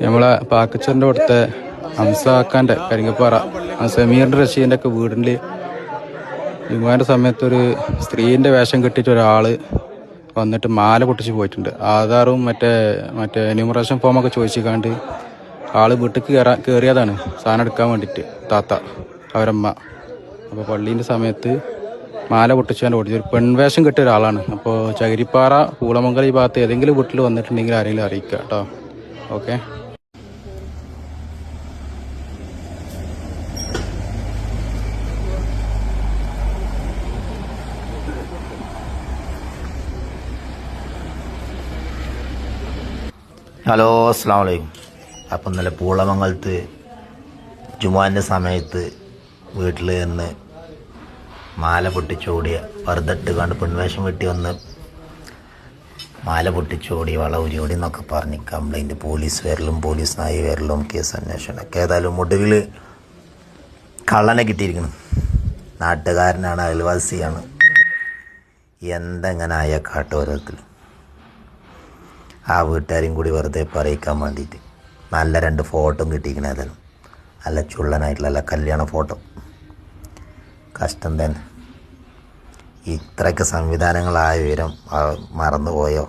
നമ്മളെ പാക്കച്ചറിൻ്റെ അവിടുത്തെ ഹംസാക്കാൻ്റെ കരിങ്കപ്പാറ സമീറിൻ്റെ റഷീദിൻ്റെ ഒക്കെ വീടിൻ്റെ വിമാന സമയത്തൊരു സ്ത്രീൻ്റെ വേഷം കെട്ടിയിട്ട് ഒരാൾ വന്നിട്ട് മാല പൊട്ടിച്ച് പോയിട്ടുണ്ട്. ആധാറും മറ്റേ എന്യൂമറേഷൻ ഫോമൊക്കെ ചോദിച്ചിക്കാണ്ട് ആൾ വീട്ടിൽ കയറിയതാണ് സാധനം എടുക്കാൻ വേണ്ടിയിട്ട് താത്ത അവരമ്മ. അപ്പോൾ പള്ളീൻ്റെ സമയത്ത് മാല പൊട്ടിച്ചാണ്ട് ഓടിച്ചു. ഒരു പെൺവേഷം കെട്ടിയ ഒരാളാണ്. അപ്പോൾ ചകിരിപ്പാറ പൂളമംഗലം ഈ ഭാഗത്ത് ഏതെങ്കിലും വീട്ടിൽ വന്നിട്ടുണ്ടെങ്കിൽ ആരെങ്കിലും അറിയിക്കുക കേട്ടോ. ഓക്കെ. ഹലോ, അസ്സലാമു അലൈക്കും. അപ്പം ഇന്നലെ പൂളമംഗലത്ത് ജുമുഅൻ്റെ സമയത്ത് വീട്ടിൽ നിന്ന് മാല പൊട്ടിച്ചോടിയ വെറുതെ കണ്ട് പെൺവേഷം വെട്ടി വന്ന് മാല പൊട്ടിച്ചോടി വള ഉരിയോടി എന്നൊക്കെ പറഞ്ഞ് കംപ്ലൈൻറ്റ് പോലീസ് വരലും പോലീസ് നായി വരലും കേസ് അന്വേഷണമൊക്കെ. ഏതായാലും ഒടുവിൽ കള്ളനെ കിട്ടിയിരിക്കണം. നാട്ടുകാരനാണ്, അയൽവാസിയാണ്. എന്തെങ്ങനെ ആയ കാട്ടോരത്തിൽ ആ വീട്ടുകാരെയും കൂടി വെറുതെ പറയിക്കാൻ വേണ്ടിയിട്ട് നല്ല 2 ഫോട്ടോ കിട്ടിയിരിക്കണം. ഏതായാലും നല്ല ചുള്ളനായിട്ടുള്ള നല്ല കല്യാണ ഫോട്ടോ. കഷ്ടം തന്നെ. ഇത്രയൊക്കെ സംവിധാനങ്ങളായ വിവരം മറന്നുപോയോ?